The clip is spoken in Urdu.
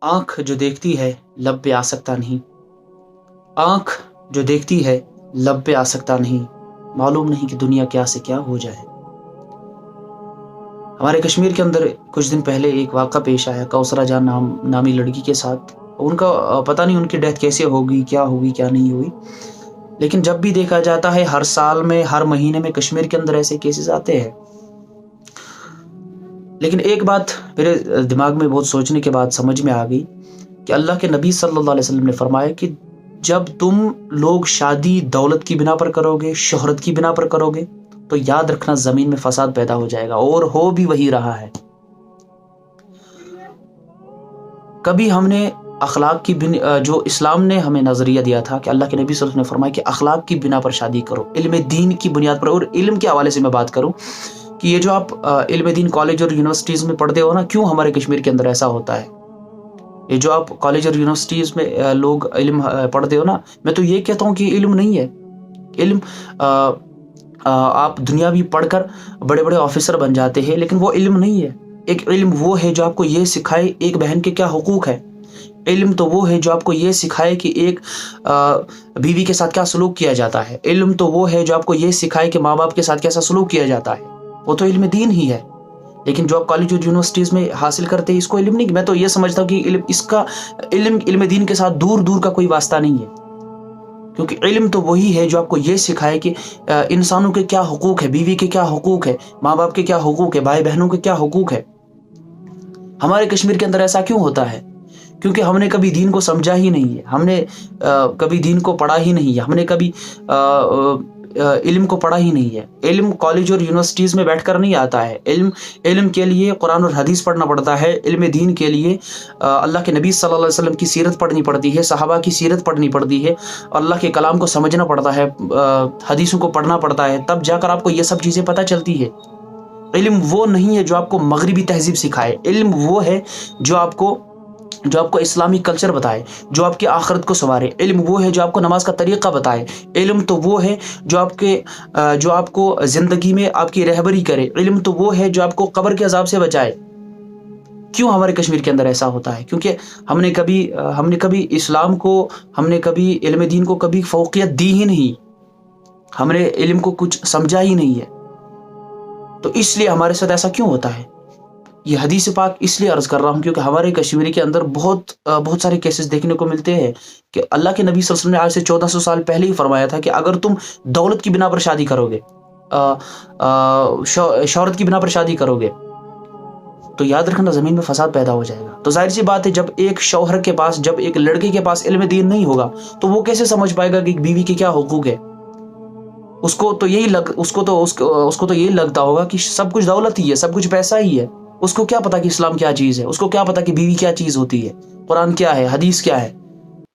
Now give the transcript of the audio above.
آنکھ جو دیکھتی ہے لب پہ آ سکتا نہیں، آنکھ جو دیکھتی ہے لب پہ آ سکتا نہیں، معلوم نہیں کہ دنیا کیا سے کیا ہو جائے۔ ہمارے کشمیر کے اندر کچھ دن پہلے ایک واقعہ پیش آیا کوثرہ جان نامی لڑکی کے ساتھ۔ ان کا پتہ نہیں ان کی ڈیتھ کیسے ہوگی کیا نہیں ہوئی، لیکن جب بھی دیکھا جاتا ہے ہر سال میں ہر مہینے میں کشمیر کے اندر ایسے کیسز آتے ہیں۔ لیکن ایک بات میرے دماغ میں بہت سوچنے کے بعد سمجھ میں آ گئی کہ اللہ کے نبی صلی اللہ علیہ وسلم نے فرمایا کہ جب تم لوگ شادی دولت کی بنا پر کرو گے، شہرت کی بنا پر کرو گے، تو یاد رکھنا زمین میں فساد پیدا ہو جائے گا، اور ہو بھی وہی رہا ہے۔ کبھی ہم نے اخلاق کی جو اسلام نے ہمیں نظریہ دیا تھا کہ اللہ کے نبی صلی اللہ علیہ وسلم نے فرمایا کہ اخلاق کی بنا پر شادی کرو، علم دین کی بنیاد پر۔ اور علم کے حوالے سے میں بات کروں کہ یہ جو آپ علم دین کالج اور یونیورسٹیز میں پڑھتے ہو نا، کیوں ہمارے کشمیر کے اندر ایسا ہوتا ہے؟ یہ جو آپ کالج اور یونیورسٹیز میں لوگ علم پڑھتے ہو نا، میں تو یہ کہتا ہوں کہ علم نہیں ہے۔ علم آپ دنیا بھی پڑھ کر بڑے بڑے آفیسر بن جاتے ہیں، لیکن وہ علم نہیں ہے۔ ایک علم وہ ہے جو آپ کو یہ سکھائے ایک بہن کے کیا حقوق ہے۔ علم تو وہ ہے جو آپ کو یہ سکھائے کہ ایک بیوی کے ساتھ کیا سلوک کیا جاتا ہے۔ علم تو وہ ہے جو آپ کو یہ سکھائے کہ ماں باپ کے ساتھ کیسا سلوک کیا جاتا ہے۔ وہ تو علم دین ہی ہے۔ لیکن جو آپ کالج اور یونیورسٹیز میں حاصل کرتے ہیں اس کو علم نہیں۔ میں تو یہ سمجھتا ہوں کہ علم دین کے ساتھ دور کا کوئی واسطہ نہیں ہے، کیونکہ علم تو وہی ہے جو آپ کو یہ سکھائے کہ انسانوں کے کیا حقوق ہے، بیوی کے کیا حقوق ہے، ماں باپ کے کیا حقوق ہے، بھائی بہنوں کے کیا حقوق ہے۔ ہمارے کشمیر کے اندر ایسا کیوں ہوتا ہے؟ کیونکہ ہم نے کبھی دین کو سمجھا ہی نہیں ہے، ہم نے کبھی دین کو پڑھا ہی نہیں ہے، ہم نے کبھی علم کو پڑھا ہی نہیں ہے۔ علم کالج اور یونیورسٹیز میں بیٹھ کر نہیں آتا ہے۔ علم کے لیے قرآن اور حدیث پڑھنا پڑتا ہے۔ علم دین کے لیے اللہ کے نبی صلی اللہ علیہ وسلم کی سیرت پڑھنی پڑتی ہے، صحابہ کی سیرت پڑھنی پڑتی ہے، اللہ کے کلام کو سمجھنا پڑتا ہے، حدیثوں کو پڑھنا پڑتا ہے، تب جا کر آپ کو یہ سب چیزیں پتہ چلتی ہے۔ علم وہ نہیں ہے جو آپ کو مغربی تہذیب سکھائے۔ علم وہ ہے جو آپ کو اسلامی کلچر بتائے، جو آپ کی آخرت کو سنوارے۔ علم وہ ہے جو آپ کو نماز کا طریقہ بتائے۔ علم تو وہ ہے جو آپ کو زندگی میں آپ کی رہبری کرے۔ علم تو وہ ہے جو آپ کو قبر کے عذاب سے بچائے۔ کیوں ہمارے کشمیر کے اندر ایسا ہوتا ہے؟ کیونکہ ہم نے کبھی اسلام کو، ہم نے کبھی علم دین کو کبھی فوقیت دی ہی نہیں، ہم نے علم کو کچھ سمجھا ہی نہیں ہے، تو اس لیے ہمارے ساتھ ایسا کیوں ہوتا ہے؟ یہ حدیث پاک اس لیے عرض کر رہا ہوں کیونکہ ہمارے کشمیر کے اندر بہت سارے کیسز دیکھنے کو ملتے ہیں کہ اللہ کے نبی صلی اللہ علیہ وسلم نے آج سے 1400 سال پہلے ہی فرمایا تھا کہ اگر تم دولت کی بنا پر شادی کرو گے، شہرت کی بنا پر شادی کرو گے، تو یاد رکھنا زمین میں فساد پیدا ہو جائے گا۔ تو ظاہر سی بات ہے، جب ایک شوہر کے پاس، جب ایک لڑکے کے پاس علم دین نہیں ہوگا تو وہ کیسے سمجھ پائے گا کہ ایک بیوی کے کیا حقوق ہے؟ اس کو تو یہی لگتا ہوگا کہ سب کچھ دولت ہی ہے، سب کچھ پیسہ ہی ہے۔ اس کو کیا پتا کہ اسلام کیا چیز ہے، اس کو کیا پتا کہ بیوی کیا چیز ہوتی ہے، قرآن کیا ہے، حدیث کیا ہے۔